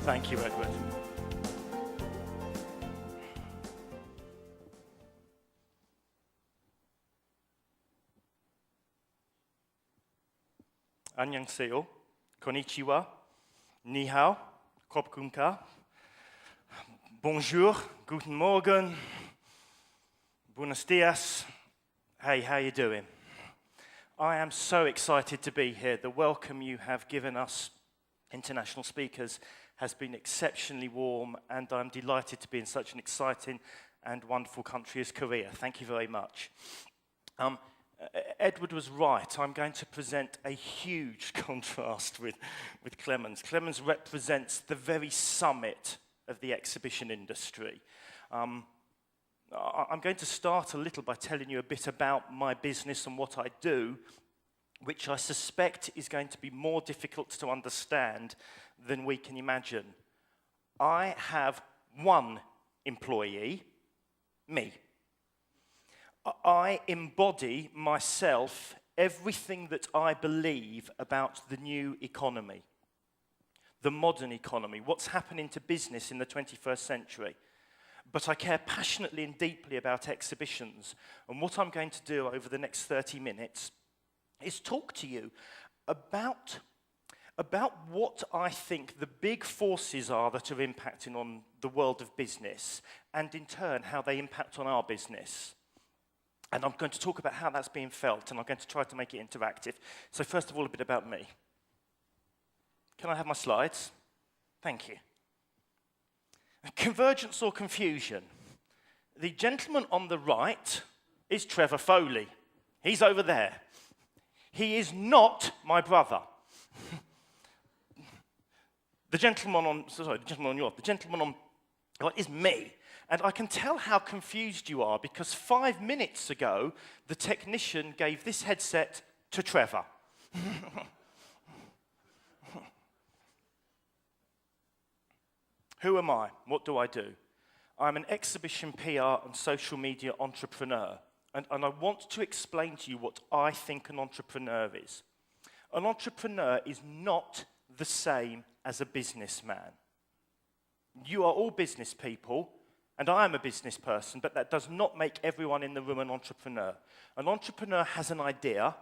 Thank you, Edward. 안녕하세요, konnichiwa, ni hao, kopkunka, bonjour, guten morgen, buenos dias. Hey, how you doing? I am so excited to be here. The welcome you have given us, international speakers, has been exceptionally warm, and I'm delighted to be in such an exciting and wonderful country as Korea. Thank you very much. Edward was right. I'm going to present a huge contrast with Clemens. Clemens represents the very summit of the exhibition industry. I'm going to start a little by telling you a bit about my business and what I do, which I suspect is going to be more difficult to understand than we can imagine. I have one employee, me. I embody myself everything that I believe about the new economy, the modern economy, what's happening to business in the 21st century. But I care passionately and deeply about exhibitions. And what I'm going to do over the next 30 minutes is talk to you about what I think the big forces are that are impacting on the world of business, and in turn, how they impact on our business. And I'm going to talk about how that's being felt, and I'm going to try to make it interactive. So first of all, a bit about me. Can I have my slides? Thank you. Convergence or confusion? The gentleman on the right is Trevor Foley. He's over there. He is not my brother. The gentleman on right is me. And I can tell how confused you are because 5 minutes ago, the technician gave this headset to Trevor. Who am I? What do I do? I'm an exhibition PR and social media entrepreneur. And I want to explain to you what I think an entrepreneur is. An entrepreneur is not the same as a businessman. You are all business people, and I am a business person, but that does not make everyone in the room an entrepreneur. An entrepreneur has an idea,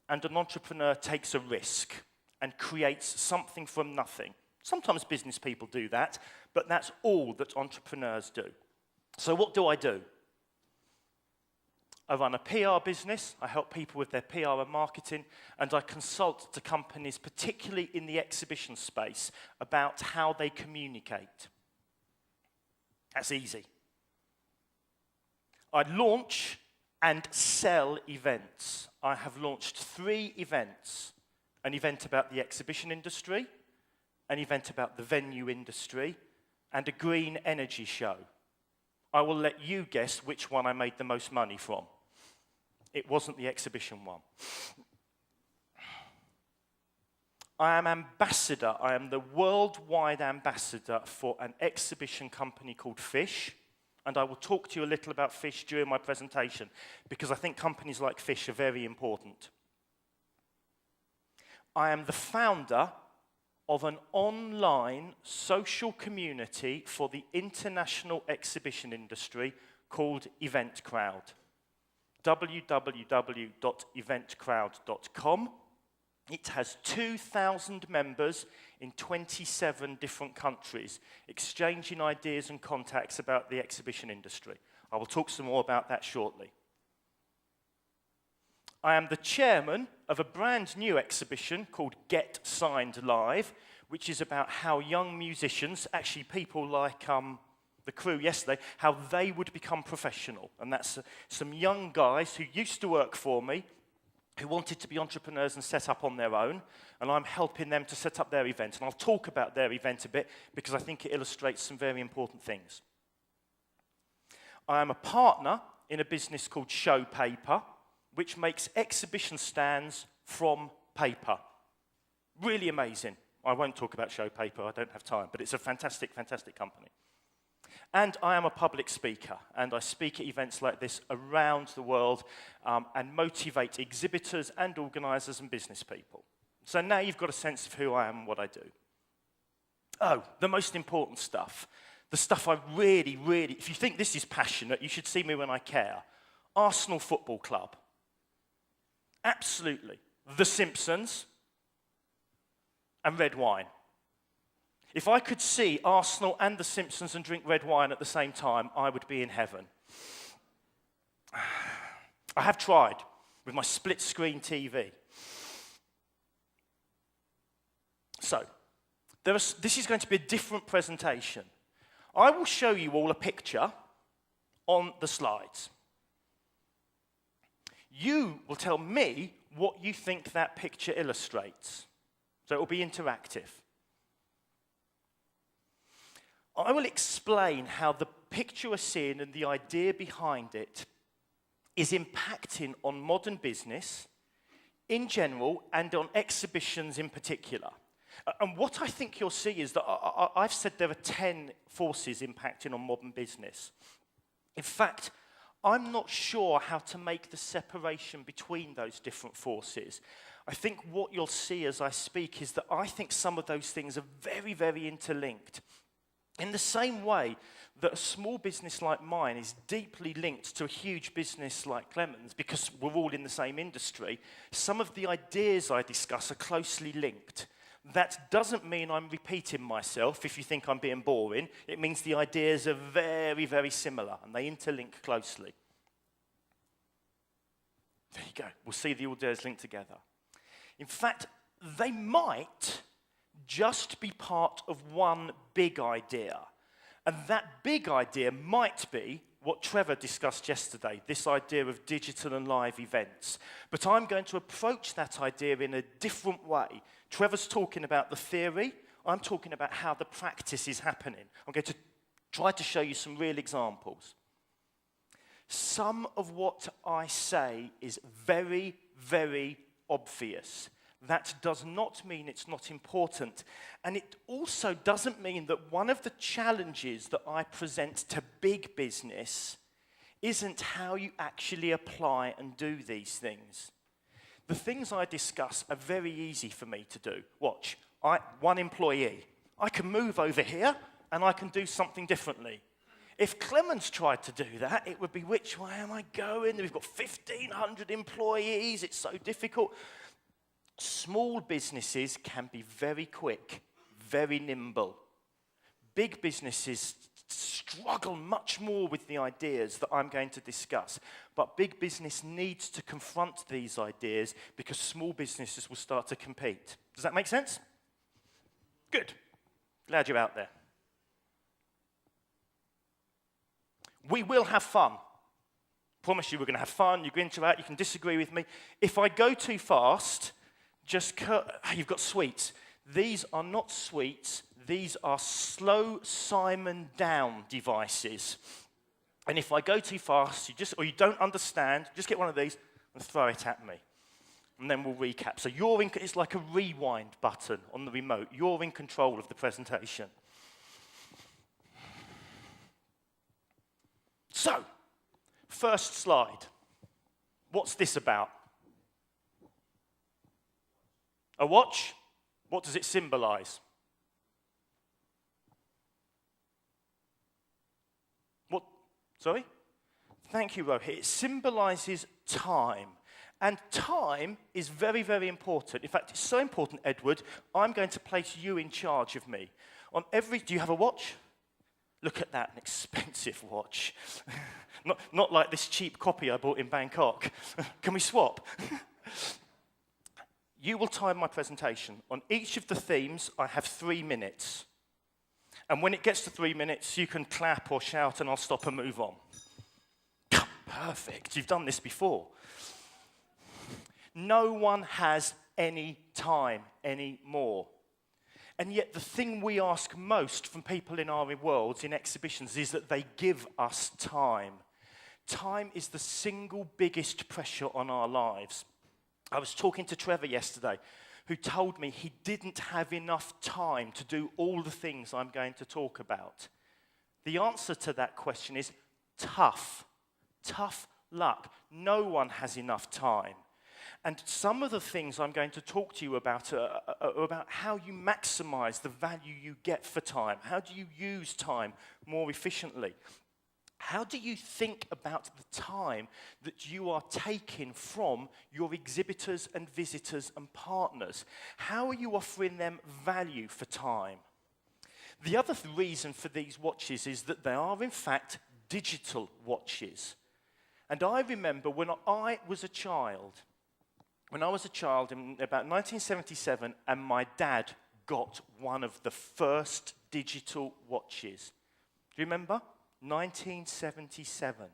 and an entrepreneur takes a risk and creates something from nothing. Sometimes business people do that, but that's all that entrepreneurs do. So what do? I run a PR business, I help people with their PR and marketing, and I consult to companies, particularly in the exhibition space, about how they communicate. That's easy. I launch and sell events. I have launched 3 events. An event about the exhibition industry, an event about the venue industry, and a green energy show. I will let you guess which one I made the most money from. It wasn't the exhibition one. I am ambassador. I am the worldwide ambassador for an exhibition company called Fish, and I will talk to you a little about Fish during my presentation because I think companies like Fish are very important. I am the founder of an online social community for the international exhibition industry called EventCrowd. www.eventcrowd.com. It has 2,000 members in 27 different countries, exchanging ideas and contacts about the exhibition industry. I will talk some more about that shortly. I am the chairman of a brand new exhibition called Get Signed Live, which is about how young musicians, actually people like the crew yesterday, how they would become professional. And that's some young guys who used to work for me, who wanted to be entrepreneurs and set up on their own, and I'm helping them to set up their event. And I'll talk about their event a bit because I think it illustrates some very important things. I am a partner in a business called Show Paper, which makes exhibition stands from paper. Really amazing. I won't talk about Show Paper, I don't have time, but it's a fantastic, fantastic company. And I am a public speaker, and I speak at events like this around the world and motivate exhibitors and organisers and business people. So now you've got a sense of who I am and what I do. Oh, the most important stuff. The stuff I really, really, if you think this is passionate, you should see me when I care. Arsenal Football Club. Absolutely. The Simpsons and red wine. If I could see Arsenal and The Simpsons and drink red wine at the same time, I would be in heaven. I have tried with my split-screen TV. So, this is going to be a different presentation. I will show you all a picture on the slides. You will tell me what you think that picture illustrates. So it will be interactive. I will explain how the picture we're seeing and the idea behind it is impacting on modern business in general and on exhibitions in particular. And what I think you'll see is that I've said there are 10 forces impacting on modern business. In fact, I'm not sure how to make the separation between those different forces. I think what you'll see as I speak is that I think some of those things are very, very interlinked. In the same way that a small business like mine is deeply linked to a huge business like Clement's because we're all in the same industry, some of the ideas I discuss are closely linked. That doesn't mean I'm repeating myself if you think I'm being boring. It means the ideas are very, very similar and they interlink closely. There you go. We'll see the ideas linked together. In fact, they might just be part of one big idea. And that big idea might be what Trevor discussed yesterday, this idea of digital and live events. But I'm going to approach that idea in a different way. Trevor's talking about the theory. I'm talking about how the practice is happening. I'm going to try to show you some real examples. Some of what I say is very, very obvious. That does not mean it's not important. And it also doesn't mean that one of the challenges that I present to big business isn't how you actually apply and do these things. The things I discuss are very easy for me to do. Watch, one employee. I can move over here and I can do something differently. If Clemens tried to do that, it would be, which way am I going? We've got 1,500 employees, it's so difficult. Small businesses can be very quick, very nimble. Big businesses struggle much more with the ideas that I'm going to discuss. But big business needs to confront these ideas because small businesses will start to compete. Does that make sense? Good. Glad you're out there. We will have fun. Promise you we're going to have fun. You can interact. You can disagree with me. If I go too fast, you've got sweets. These are not sweets. These are slow Simon down devices. And if I go too fast, or you don't understand, just get one of these and throw it at me. And then we'll recap. So it's like a rewind button on the remote. You're in control of the presentation. So, first slide. What's this about? A watch? What does it symbolize? What? Sorry? Thank you, Rohit. It symbolizes time. And time is very, very important. In fact, it's so important, Edward, I'm going to place you in charge of me. Do you have a watch? Look at that, an expensive watch. Not like this cheap copy I bought in Bangkok. Can we swap? You will time my presentation. On each of the themes, I have 3 minutes. And when it gets to 3 minutes, you can clap or shout and I'll stop and move on. Perfect, you've done this before. No one has any time anymore. And yet the thing we ask most from people in our worlds, in exhibitions, is that they give us time. Time is the single biggest pressure on our lives. I was talking to Trevor yesterday, who told me he didn't have enough time to do all the things I'm going to talk about. The answer to that question is tough. Tough luck. No one has enough time. And some of the things I'm going to talk to you about are about how you maximize the value you get for time. How do you use time more efficiently? How do you think about the time that you are taking from your exhibitors and visitors and partners? How are you offering them value for time? The other reason for these watches is that they are, in fact, digital watches. And I remember when I was a child in about 1977, and my dad got one of the first digital watches. Do you remember? 1977.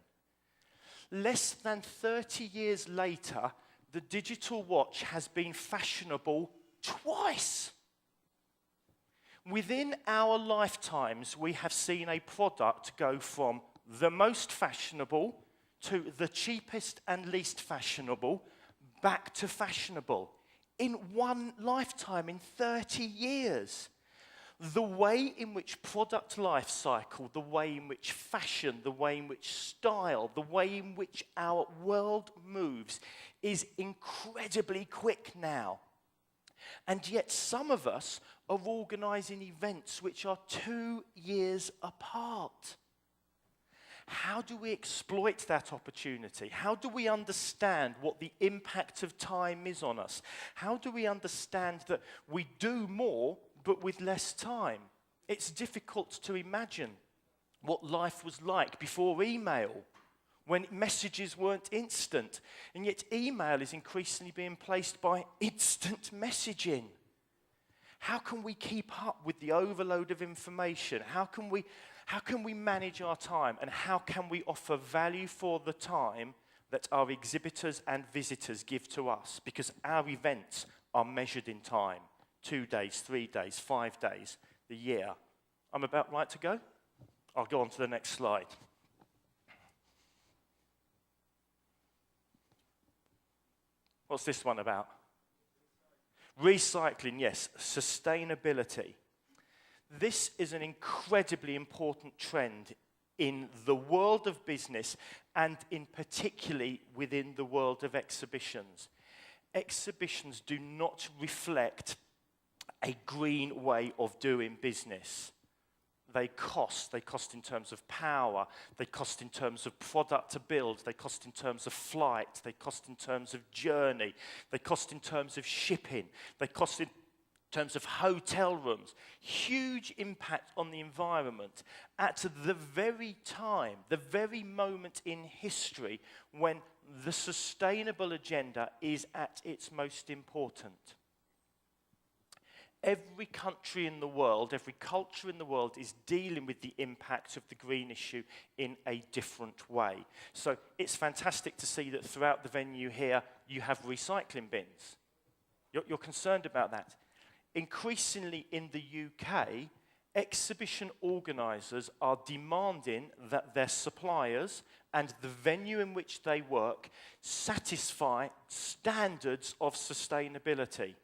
Less than 30 years later, the digital watch has been fashionable twice. Within our lifetimes, we have seen a product go from the most fashionable to the cheapest and least fashionable, back to fashionable. In one lifetime, in 30 years. The way in which product life cycle, the way in which fashion, the way in which style, the way in which our world moves is incredibly quick now. And yet some of us are organizing events which are 2 years apart. How do we exploit that opportunity? How do we understand what the impact of time is on us? How do we understand that we do more but with less time? It's difficult to imagine what life was like before email, when messages weren't instant, and yet email is increasingly being placed by instant messaging. How can we keep up with the overload of information? How can we manage our time, and how can we offer value for the time that our exhibitors and visitors give to us? Because our events are measured in time. 2 days, 3 days, 5 days, the year. I'm about right to go? I'll go on to the next slide. What's this one about? Recycling, yes. Sustainability. This is an incredibly important trend in the world of business and in particularly within the world of exhibitions. Exhibitions do not reflect a green way of doing business. They cost in terms of power, they cost in terms of product to build, they cost in terms of flight, they cost in terms of journey, they cost in terms of shipping, they cost in terms of hotel rooms. Huge impact on the environment at the very time, the very moment in history when the sustainable agenda is at its most important. Every country in the world, every culture in the world is dealing with the impact of the green issue in a different way. So it's fantastic to see that throughout the venue here, you have recycling bins. You're concerned about that. Increasingly in the UK, exhibition organisers are demanding that their suppliers and the venue in which they work satisfy standards of sustainability.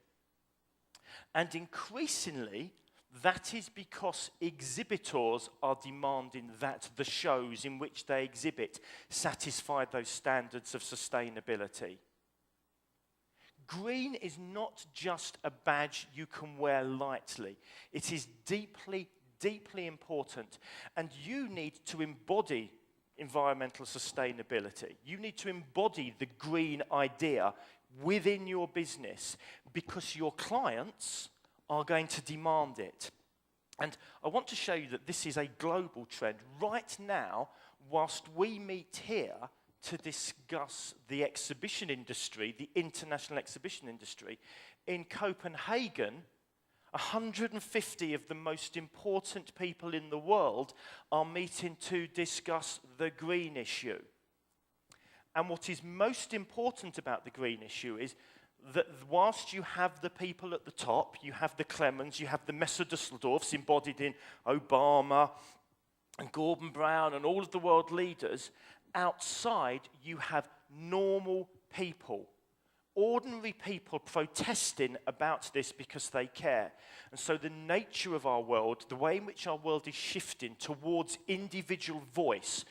And increasingly, that is because exhibitors are demanding that the shows in which they exhibit satisfy those standards of sustainability. Green is not just a badge you can wear lightly. It is deeply, deeply important. And you need to embody environmental sustainability. You need to embody the green idea within your business because your clients are going to demand it. And I want to show you that this is a global trend. Right now, whilst we meet here to discuss the exhibition industry, the international exhibition industry, in Copenhagen, 150 of the most important people in the world are meeting to discuss the green issue. And what is most important about the green issue is that whilst you have the people at the top, you have the Clemens, you have the Messe Dusseldorfs embodied in Obama and Gordon Brown and all of the world leaders, outside you have normal people, ordinary people protesting about this because they care. And so the nature of our world, the way in which our world is shifting towards individual voice,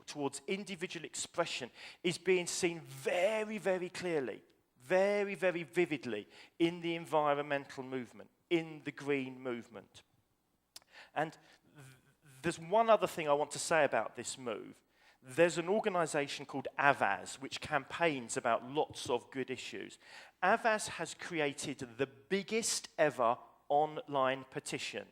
towards individual expression, is being seen very, very clearly. very, very vividly in the environmental movement, in the green movement. And there's one other thing I want to say about this move. There's an organisation called Avaz, which campaigns about lots of good issues. Avaz has created the biggest ever online petition.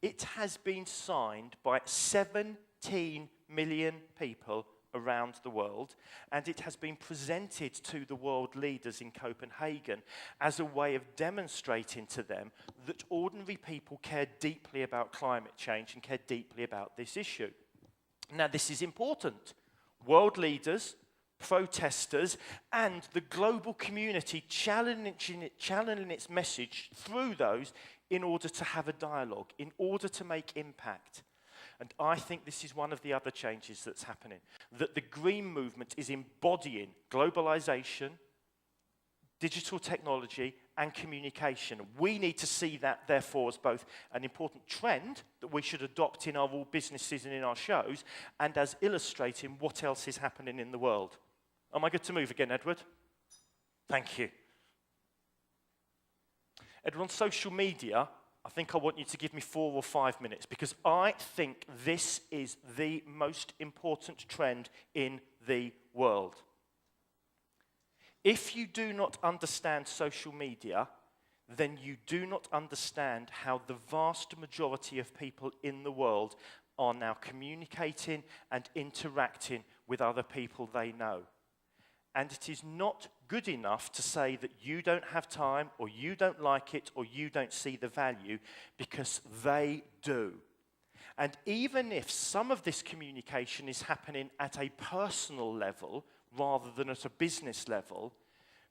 It has been signed by 17 million people around the world, and it has been presented to the world leaders in Copenhagen as a way of demonstrating to them that ordinary people care deeply about climate change and care deeply about this issue. Now, this is important. World leaders, protesters, and the global community channeling its message through those in order to have a dialogue, in order to make impact. And I think this is one of the other changes that's happening, that the green movement is embodying globalization, digital technology, and communication. We need to see that, therefore, as both an important trend that we should adopt in our all businesses and in our shows, and as illustrating what else is happening in the world. Am I good to move again, Edward? Thank you. Edward, on social media, I think I want you to give me 4 or 5 minutes, because I think this is the most important trend in the world. If you do not understand social media, then you do not understand how the vast majority of people in the world are now communicating and interacting with other people they know. And it is not good enough to say that you don't have time, or you don't like it, or you don't see the value, because they do. And even if some of this communication is happening at a personal level rather than at a business level,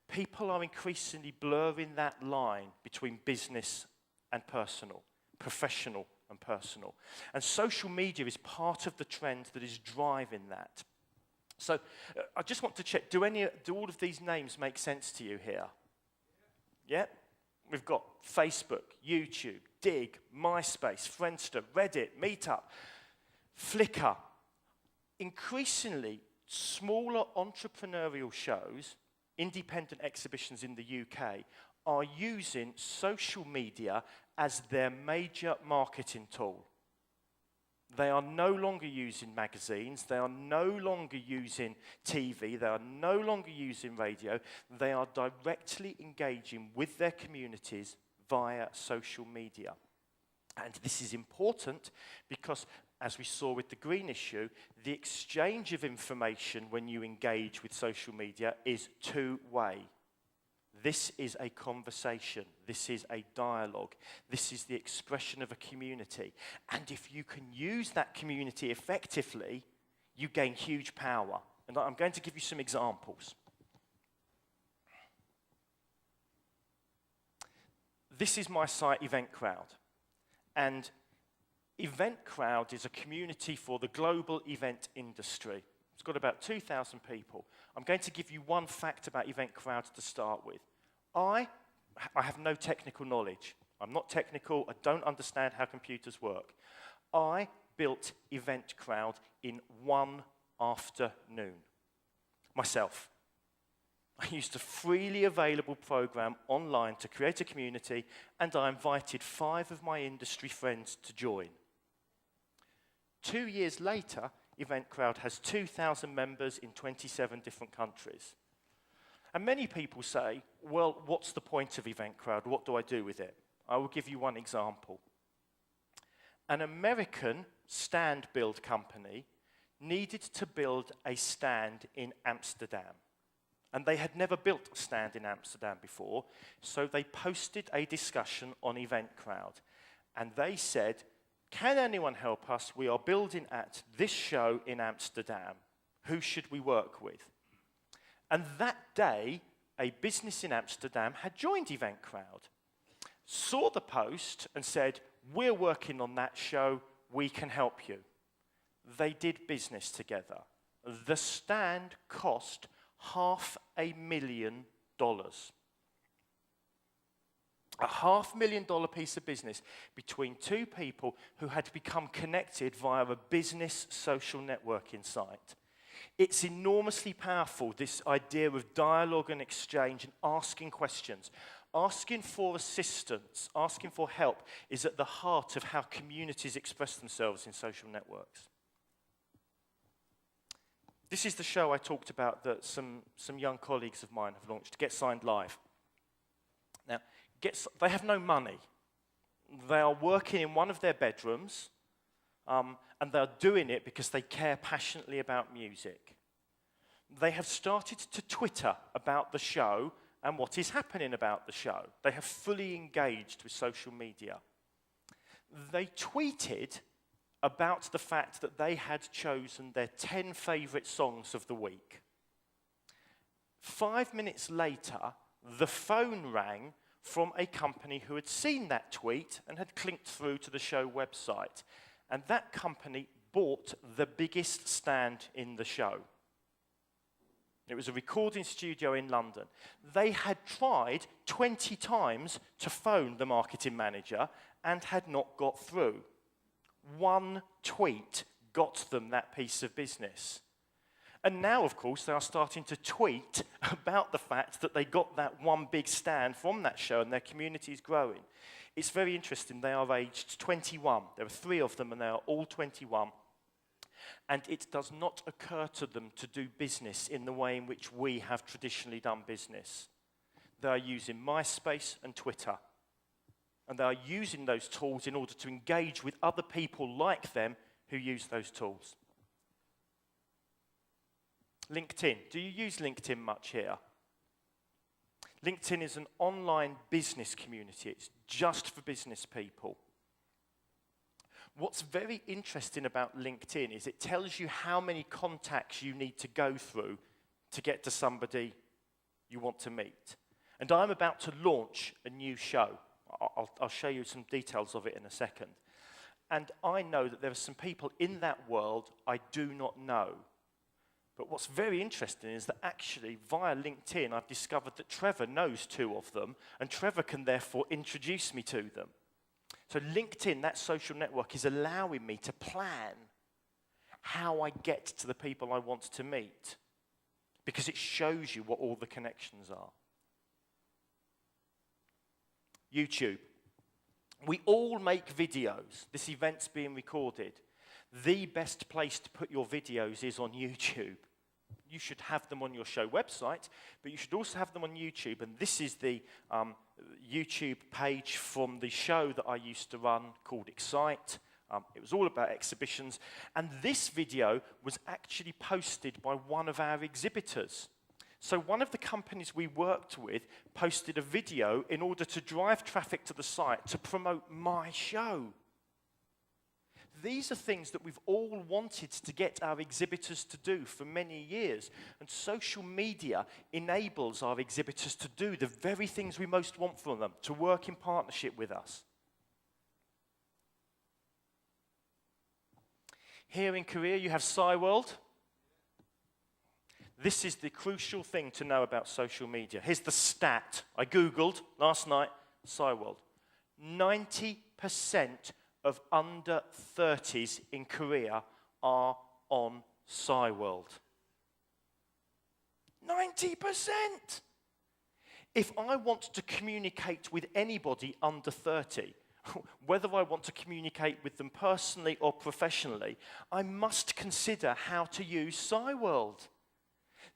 people are increasingly blurring that line between business and personal, professional and personal. And social media is part of the trend that is driving that. So I just want to check, do all of these names make sense to you here? Yeah? We've got Facebook, YouTube, Dig, MySpace, Friendster, Reddit, Meetup, Flickr. Increasingly, smaller entrepreneurial shows, independent exhibitions in the UK, are using social media as their major marketing tool. They are no longer using magazines, they are no longer using TV, they are no longer using radio, they are directly engaging with their communities via social media. And this is important because, as we saw with the green issue, the exchange of information when you engage with social media is two-way. This is a conversation. This is a dialogue. This is the expression of a community. And if you can use that community effectively, you gain huge power. And I'm going to give you some examples. This is my site, EventCrowd. And EventCrowd is a community for the global event industry. It's got about 2,000 people. I'm going to give you one fact about EventCrowd to start with. I have no technical knowledge. I'm not technical. I don't understand how computers work. I built EventCrowd in one afternoon, myself. I used a freely available program online to create a community, and I invited 5 of my industry friends to join. 2 years later, EventCrowd has 2,000 members in 27 different countries. And many people say, well, what's the point of EventCrowd? What do I do with it? I will give you one example. An American stand build company needed to build a stand in Amsterdam. And they had never built a stand in Amsterdam before, so they posted a discussion on EventCrowd. And they said, can anyone help us? We are building at this show in Amsterdam. Who should we work with? And that day, a business in Amsterdam had joined EventCrowd, saw the post and said, we're working on that show, we can help you. They did business together. The stand cost $500,000. A $500,000 piece of business between 2 people who had become connected via a business social networking site. It's enormously powerful, this idea of dialogue and exchange and asking questions. Asking for assistance, asking for help is at the heart of how communities express themselves in social networks. This is the show I talked about that some young colleagues of mine have launched, Get Signed Live. Now, they have no money. They are working in one of their bedrooms, and they're doing it because they care passionately about music. They have started to Twitter about the show and what is happening about the show. They have fully engaged with social media. They tweeted about the fact that they had chosen their 10 favourite songs of the week. 5 minutes later, the phone rang from a company who had seen that tweet and had clicked through to the show website. And that company bought the biggest stand in the show. It was a recording studio in London. They had tried 20 times to phone the marketing manager and had not got through. One tweet got them that piece of business. And now, of course, they are starting to tweet about the fact that they got that one big stand from that show and their community is growing. It's very interesting. They are aged 21. There are 3 of them and they are all 21. And it does not occur to them to do business in the way in which we have traditionally done business. They are using MySpace and Twitter. And they are using those tools in order to engage with other people like them who use those tools. LinkedIn. Do you use LinkedIn much here? LinkedIn is an online business community. It's just for business people. What's very interesting about LinkedIn is it tells you how many contacts you need to go through to get to somebody you want to meet. And I'm about to launch a new show. I'll show you some details of it in a second. And I know that there are some people in that world I do not know. But what's very interesting is that actually, via LinkedIn, I've discovered that Trevor knows 2 of them, and Trevor can therefore introduce me to them. So LinkedIn, that social network, is allowing me to plan how I get to the people I want to meet, because it shows you what all the connections are. YouTube. We all make videos. This event's being recorded. The best place to put your videos is on YouTube. You should have them on your show website, but you should also have them on YouTube. And this is the YouTube page from the show that I used to run called Excite. It was all about exhibitions. And this video was actually posted by one of our exhibitors. So one of the companies we worked with posted a video in order to drive traffic to the site to promote my show. These are things that we've all wanted to get our exhibitors to do for many years. And social media enables our exhibitors to do the very things we most want from them, to work in partnership with us. Here in Korea, you have SciWorld. This is the crucial thing to know about social media. Here's the stat. I Googled last night, SciWorld. 90% of under 30s in Korea are on SciWorld. 90%! If I want to communicate with anybody under 30, whether I want to communicate with them personally or professionally, I must consider how to use SciWorld.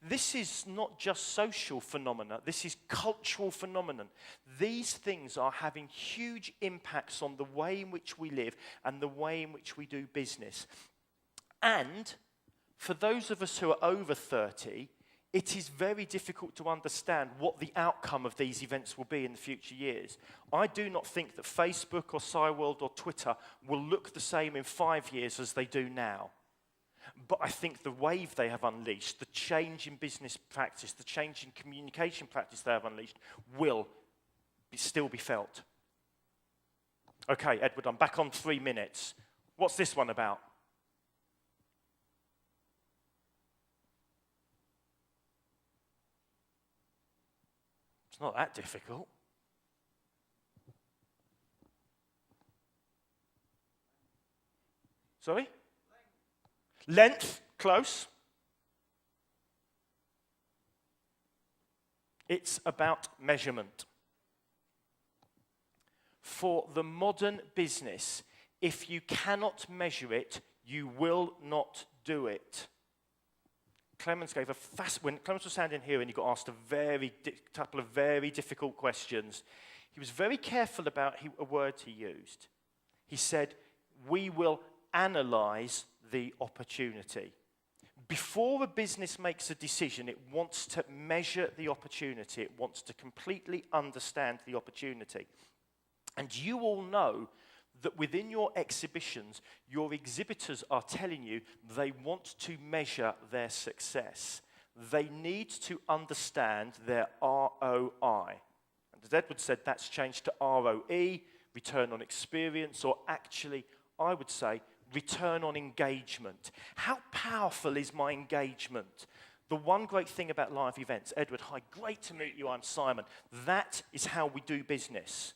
This is not just social phenomena, this is cultural phenomenon. These things are having huge impacts on the way in which we live and the way in which we do business. And for those of us who are over 30, it is very difficult to understand what the outcome of these events will be in the future years. I do not think that Facebook or SciWorld or Twitter will look the same in 5 years as they do now. But I think the wave they have unleashed, the change in business practice, the change in communication practice they have unleashed, will still be felt. Okay, Edward, I'm back on 3 minutes. What's this one about? It's not that difficult. Sorry? Length, close. It's about measurement. For the modern business, if you cannot measure it, you will not do it. When Clemens was standing here and he got asked a couple of very difficult questions, he was very careful about a word he used. He said, we will analyze the opportunity. Before a business makes a decision, it wants to measure the opportunity. It wants to completely understand the opportunity. And you all know that within your exhibitions, your exhibitors are telling you they want to measure their success. They need to understand their ROI. And as Edward said, that's changed to ROE, return on experience, or actually, I would say, return on engagement. How powerful is my engagement? The one great thing about live events, Edward, hi, great to meet you, I'm Simon. That is how we do business.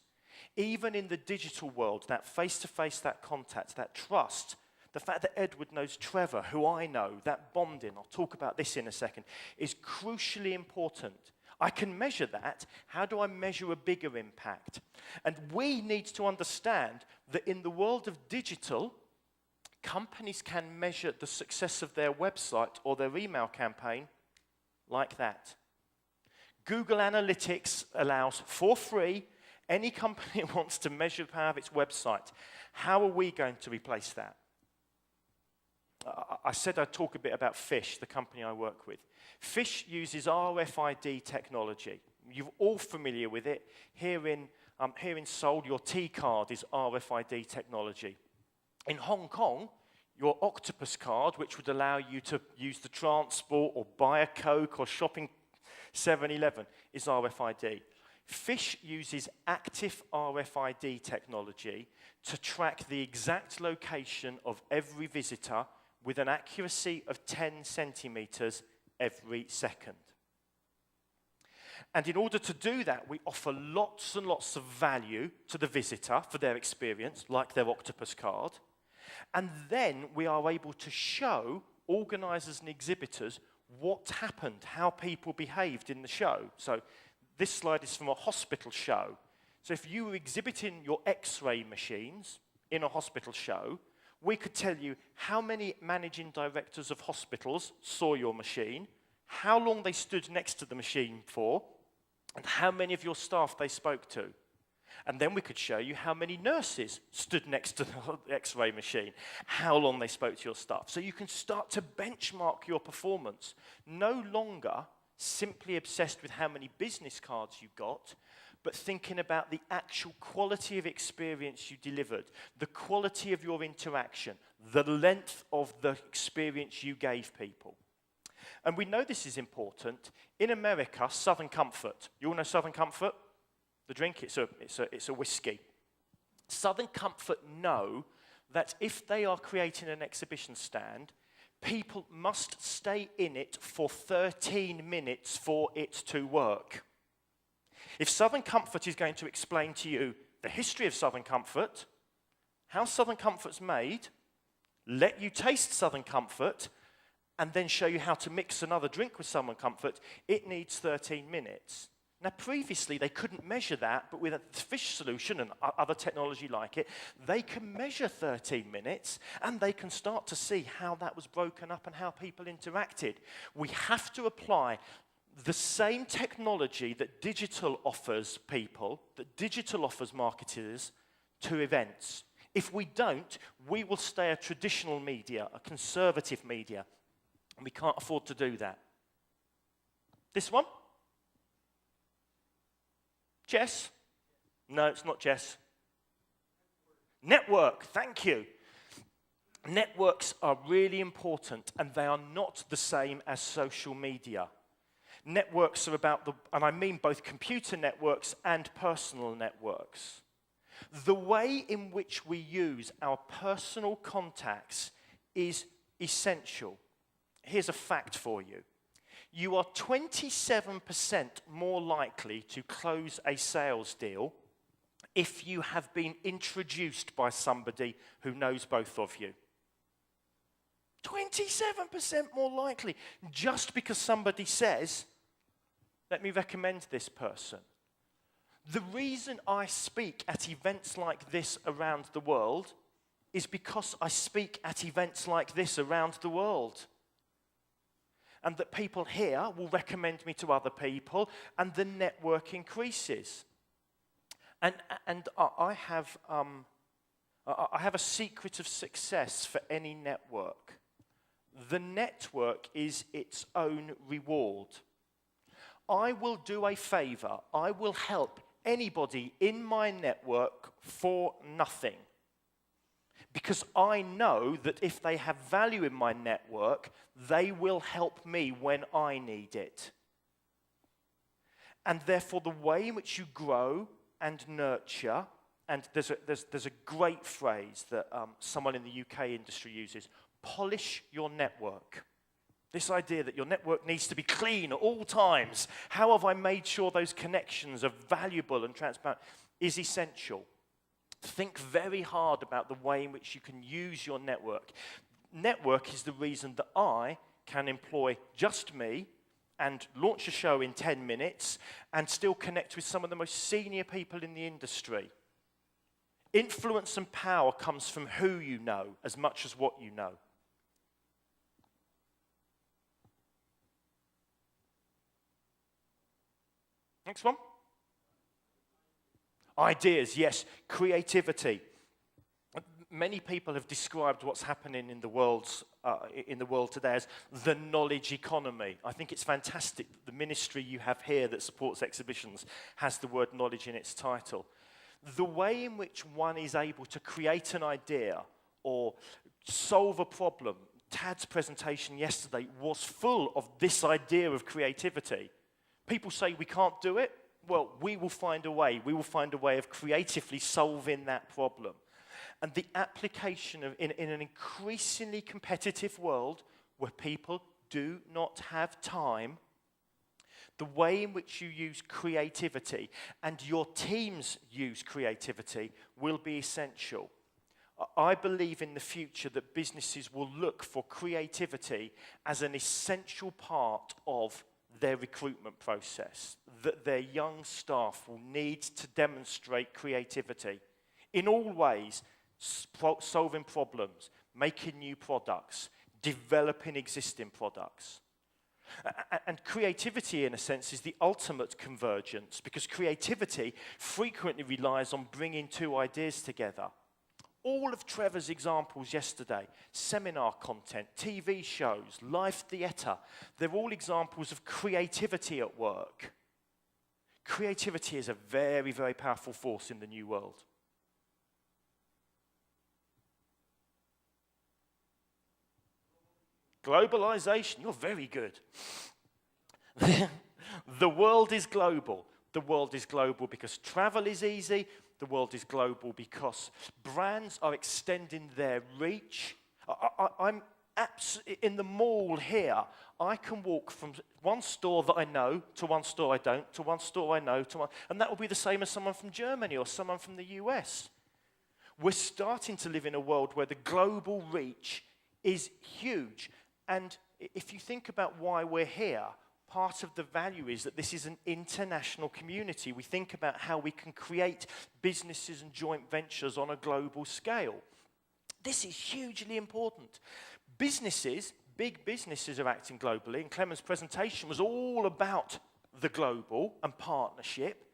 Even in the digital world, that face-to-face, that contact, that trust, the fact that Edward knows Trevor, who I know, that bonding, I'll talk about this in a second, is crucially important. I can measure that. How do I measure a bigger impact? And we need to understand that in the world of digital, companies can measure the success of their website or their email campaign like that. Google Analytics allows, for free, any company wants to measure the power of its website. How are we going to replace that? I said I'd talk a bit about Fish, the company I work with. Fish uses RFID technology. You're all familiar with it. Here in Seoul, your T card is RFID technology. In Hong Kong, your Octopus card, which would allow you to use the transport or buy a Coke or shopping 7-Eleven, is RFID. Fish uses active RFID technology to track the exact location of every visitor with an accuracy of 10 centimeters every second. And in order to do that, we offer lots and lots of value to the visitor for their experience, like their Octopus card. And then we are able to show organisers and exhibitors what happened, how people behaved in the show. So this slide is from a hospital show. So if you were exhibiting your X-ray machines in a hospital show, we could tell you how many managing directors of hospitals saw your machine, how long they stood next to the machine for, and how many of your staff they spoke to. And then we could show you how many nurses stood next to the X-ray machine, how long they spoke to your staff. So you can start to benchmark your performance. No longer simply obsessed with how many business cards you got, but thinking about the actual quality of experience you delivered, the quality of your interaction, the length of the experience you gave people. And we know this is important. In America, Southern Comfort, you all know Southern Comfort? The drink, it's a whiskey. Southern Comfort know that if they are creating an exhibition stand, people must stay in it for 13 minutes for it to work. If Southern Comfort is going to explain to you the history of Southern Comfort, how Southern Comfort's made, let you taste Southern Comfort, and then show you how to mix another drink with Southern Comfort, it needs 13 minutes. Now, previously, they couldn't measure that, but with a Fish solution and other technology like it, they can measure 13 minutes, and they can start to see how that was broken up and how people interacted. We have to apply the same technology that digital offers people, that digital offers marketers, to events. If we don't, we will stay a traditional media, a conservative media, and we can't afford to do that. This one? Jess? No, it's not Jess. Network, thank you. Networks are really important, and they are not the same as social media. Networks are about and I mean both computer networks and personal networks. The way in which we use our personal contacts is essential. Here's a fact for you. You are 27% more likely to close a sales deal if you have been introduced by somebody who knows both of you. 27% more likely, just because somebody says, Let me recommend this person. The reason I speak at events like this around the world is because I speak at events like this around the world. And that people here will recommend me to other people, and the network increases. And I have a secret of success for any network. The network is its own reward. I will do a favor. I will help anybody in my network for nothing. Because I know that if they have value in my network, they will help me when I need it. And therefore, the way in which you grow and nurture, and there's a great phrase that someone in the UK industry uses, polish your network. This idea that your network needs to be clean at all times. How have I made sure those connections are valuable and transparent is essential. Think very hard about the way in which you can use your network. Network is the reason that I can employ just me and launch a show in 10 minutes and still connect with some of the most senior people in the industry. Influence and power comes from who you know as much as what you know. Next one. Ideas, yes. Creativity. Many people have described what's happening in the world today as the knowledge economy. I think it's fantastic that the ministry you have here that supports exhibitions has the word knowledge in its title. The way in which one is able to create an idea or solve a problem, Tad's presentation yesterday was full of this idea of creativity. People say we can't do it. Well, we will find a way. We will find a way of creatively solving that problem. And the application of, in an increasingly competitive world where people do not have time, the way in which you use creativity and your teams use creativity will be essential. I believe in the future that businesses will look for creativity as an essential part of their recruitment process, that their young staff will need to demonstrate creativity in all ways, solving problems, making new products, developing existing products. And creativity, in a sense, is the ultimate convergence because creativity frequently relies on bringing two ideas together. All of Trevor's examples yesterday, seminar content, TV shows, live theatre, they're all examples of creativity at work. Creativity is a very, very powerful force in the new world. Globalization, you're very good. The world is global. The world is global because travel is easy. The world is global because brands are extending their reach. I'm in the mall here. I can walk from one store that I know to one store I don't, to one store I know, to one, and that will be the same as someone from Germany or someone from the US. We're starting to live in a world where the global reach is huge. And if you think about why we're here, part of the value is that this is an international community. We think about how we can create businesses and joint ventures on a global scale. This is hugely important. Businesses, big businesses are acting globally, and Clement's presentation was all about the global and partnership,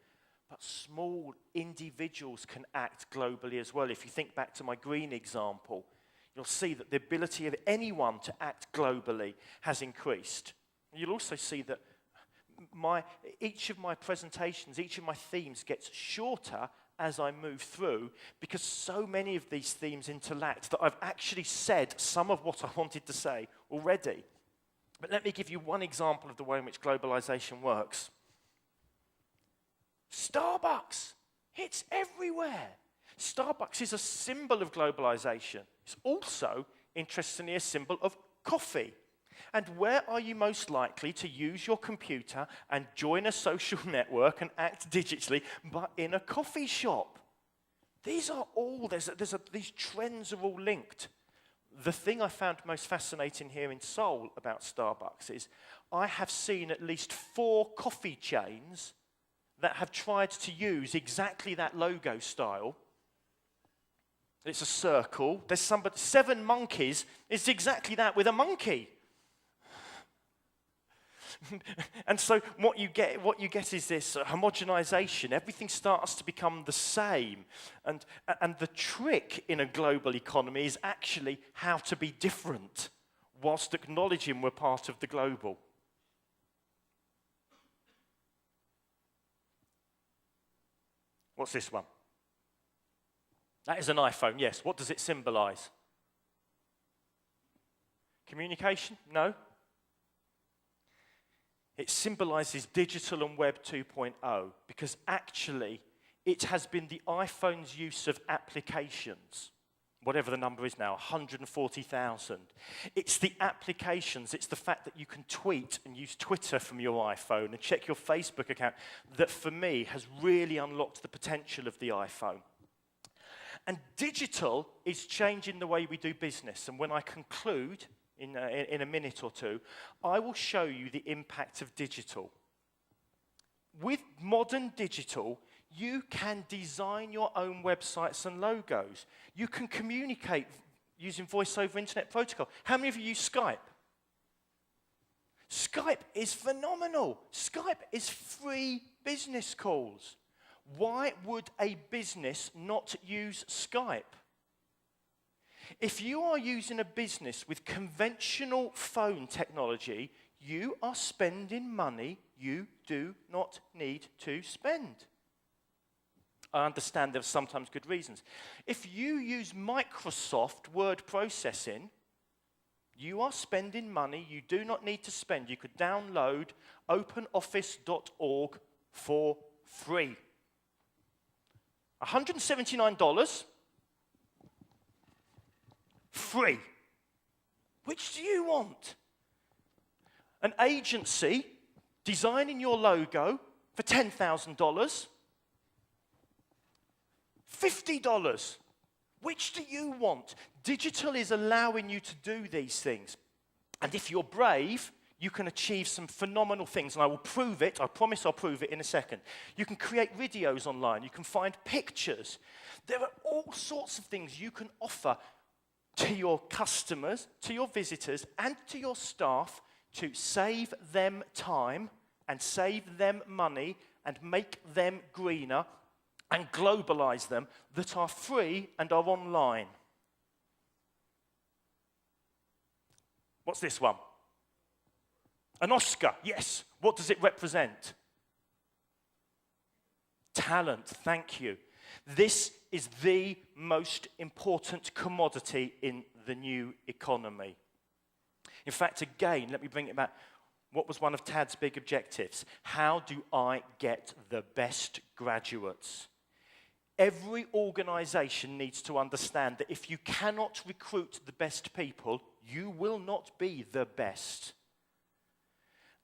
but small individuals can act globally as well. If you think back to my green example, you'll see that the ability of anyone to act globally has increased. You'll also see that each of my presentations, each of my themes gets shorter as I move through because so many of these themes interact that I've actually said some of what I wanted to say already. But let me give you one example of the way in which globalization works. Starbucks, it's everywhere. Starbucks is a symbol of globalization. It's also, interestingly, a symbol of coffee. And where are you most likely to use your computer and join a social network and act digitally, but in a coffee shop? These are all, these trends are all linked. the thing I found most fascinating here in Seoul about Starbucks is I have seen at least 4 coffee chains that have tried to use exactly that logo style. It's a circle. There's 7 monkeys. It's exactly that with a monkey. And so what you get is this homogenization. Everything starts to become the same. And the trick in a global economy is actually how to be different whilst acknowledging we're part of the global. What's this one? That is an iPhone, yes. What does it symbolize? Communication? No. It symbolizes digital and Web 2.0 because actually it has been the iPhone's use of applications, whatever the number is now, 140,000. It's the applications, it's the fact that you can tweet and use Twitter from your iPhone and check your Facebook account that for me has really unlocked the potential of the iPhone. And digital is changing the way we do business. And when I conclude in a minute or two, I will show you the impact of digital. With modern digital, you can design your own websites and logos. You can communicate using voice over internet protocol. How many of you use Skype? Skype is phenomenal. Skype is free business calls. Why would a business not use Skype? If you are using a business with conventional phone technology, you are spending money you do not need to spend. I understand there are sometimes good reasons. If you use Microsoft word processing, you are spending money you do not need to spend. You could download openoffice.org for free. $179, free. Which do you want? An agency designing your logo for $10,000, $50. Which do you want? Digital is allowing you to do these things. And if you're brave, you can achieve some phenomenal things. And I will prove it. I promise I'll prove it in a second. You can create videos online. You can find pictures. There are all sorts of things you can offer to your customers, to your visitors, and to your staff to save them time and save them money and make them greener and globalize them that are free and are online. What's this one? An Oscar, yes. What does it represent? Talent, thank you. This is the most important commodity in the new economy. In fact, again, let me bring it back. What was one of Tad's big objectives? How do I get the best graduates? Every organization needs to understand that if you cannot recruit the best people, you will not be the best.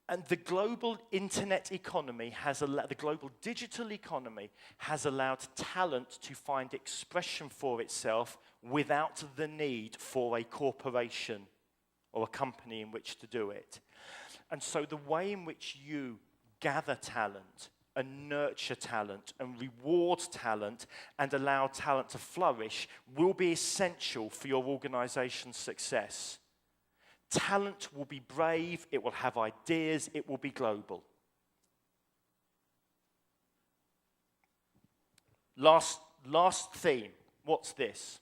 And the global internet economy the global digital economy has allowed talent to find expression for itself without the need for a corporation or a company in which to do it. And so the way in which you gather talent and nurture talent and reward talent and allow talent to flourish will be essential for your organization's success. Talent will be brave, it will have ideas, it will be global. Last theme, what's this?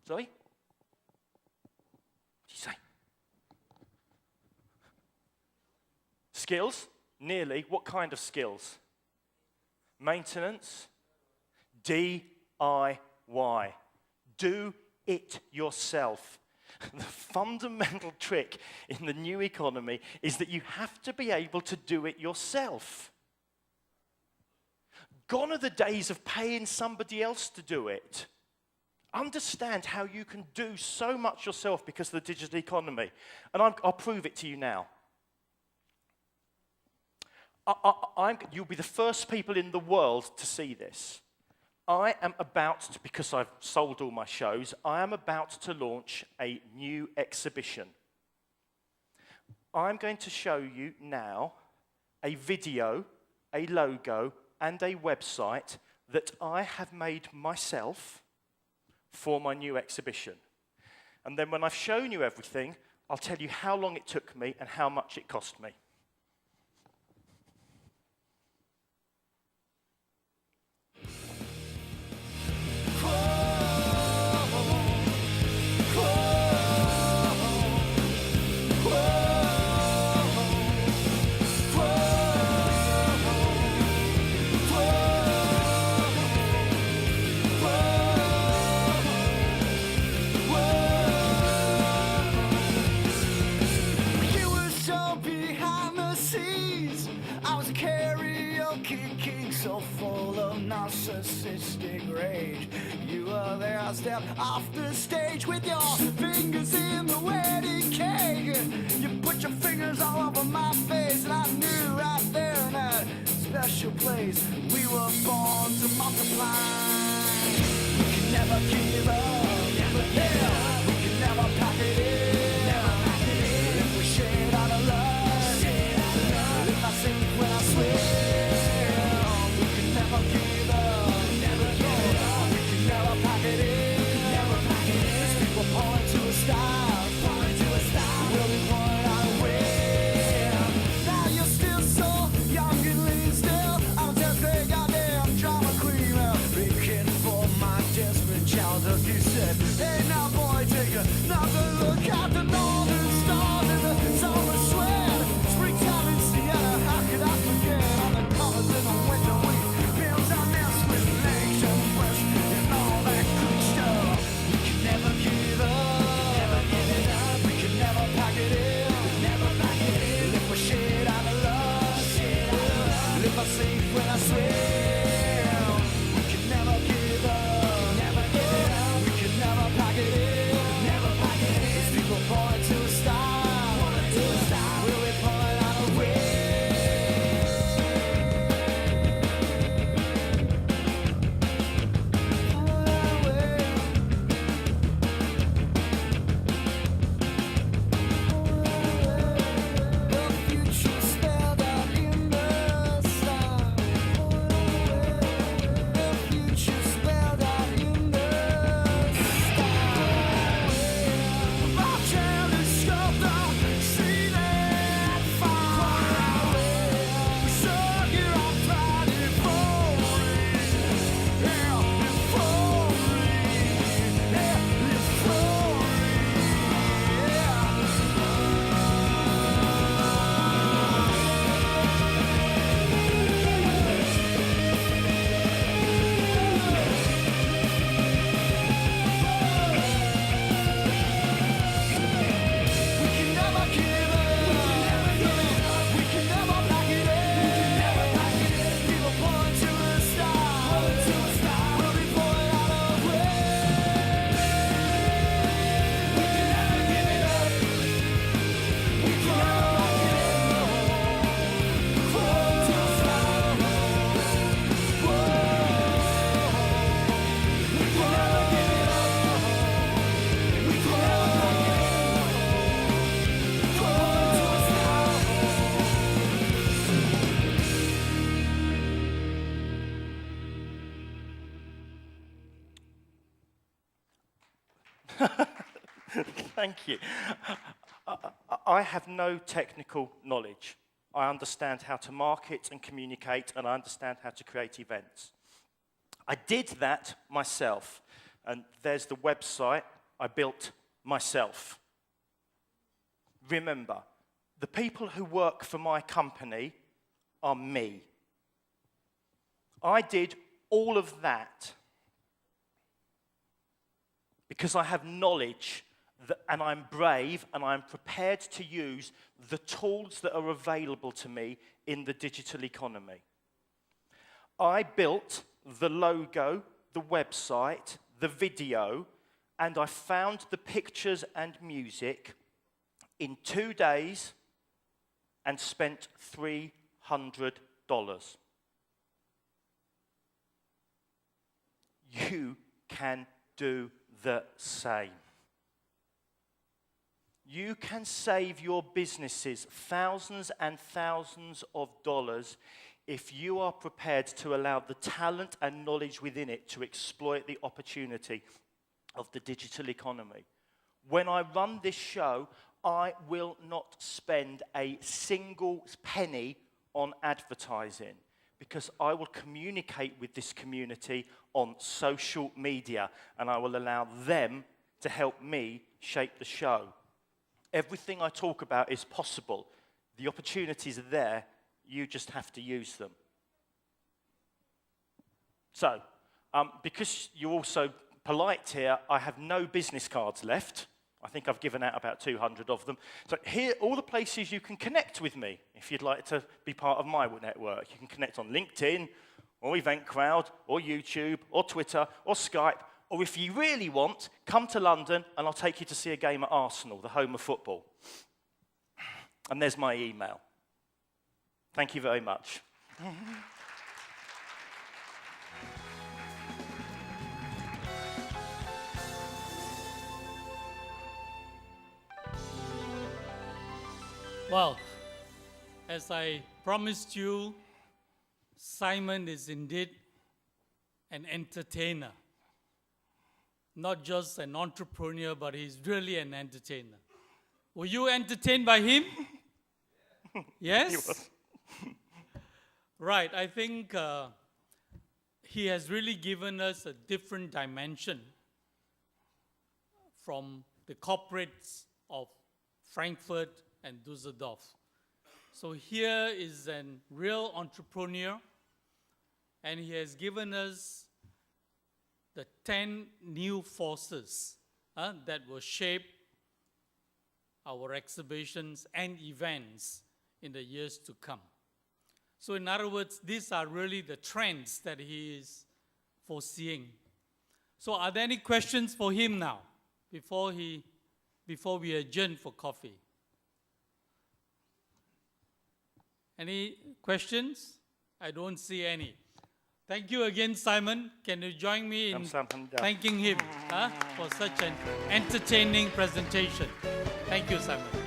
Sorry? What did you say? Skills? Nearly. What kind of skills? Maintenance? DIY. Do it yourself. The fundamental trick in the new economy is that you have to be able to do it yourself. Gone are the days of paying somebody else to do it. Understand how you can do so much yourself because of the digital economy. And I'll prove it to you now. You'll be the first people in the world to see this. I am about to, because I've sold all my shows, I am about to launch a new exhibition. I'm going to show you now a video, a logo, and a website that I have made myself for my new exhibition. And then when I've shown you everything, I'll tell you how long it took me and how much it cost me. So full of narcissistic rage. You were there, I stepped off the stage with your fingers in the wedding cake. You put your fingers all over my face, and I knew right there in that special place we were born to multiply. We can never give up, never give up. We can never pack it in, never pack it in. If we shade out of love, if I sing when I swear. Never give up, never give up. We can never pack it in, never pack it in. As people point to a star, we'll be pointing out a way. Now you're still so young and lean still. I'm just a goddamn drama queen. Reaching for my desperate childhood. You said, hey now boy, take another look at the northern stars and the summer sweat. Springtime in Seattle, how could I forget? On the colors in the winter week. Never give up, we can never pack it in, never pack it in. If we shade out of love, if I sink when I swim, we can never give up, never give up. We can never pack it in, never pack it in. As people point to a star, we'll be pulling out a way. Thank you. I have no technical knowledge. I understand how to market and communicate, and I understand how to create events. I did that myself, and there's the website I built myself. Remember, the people who work for my company are me. I did all of that because I have knowledge and I'm brave and I'm prepared to use the tools that are available to me in the digital economy. I built the logo, the website, the video, and I found the pictures and music in 2 days and spent $300. you can do the same. You can save your businesses thousands and thousands of dollars if you are prepared to allow the talent and knowledge within it to exploit the opportunity of the digital economy. When I run this show, I will not spend a single penny on advertising because I will communicate with this community on social media and I will allow them to help me shape the show. Everything I talk about is possible. The opportunities are there. You just have to use them. So, because you're also polite here, I have no business cards left. I think I've given out about 200 of them. So here are all the places you can connect with me if you'd like to be part of my network. You can connect on LinkedIn, or EventCrowd, or YouTube, or Twitter, or Skype. Or if you really want, come to London and I'll take you to see a game at Arsenal, the home of football. And there's my email. Thank you very much. Well, as I promised you, Simon is indeed an entertainer. Not just an entrepreneur, but he's really an entertainer. Were you entertained by him? Yes? He was. Right, I think he has really given us a different dimension from the corporates of Frankfurt and Dusseldorf. So here is a real entrepreneur, and he has given us the 10 new forces that will shape our exhibitions and events in the years to come. So in other words, these are really the trends that he is foreseeing. So are there any questions for him now, before we adjourn for coffee? Any questions? I don't see any. Thank you again, Simon. Can you join me in thanking him for such an entertaining presentation? Thank you, Simon.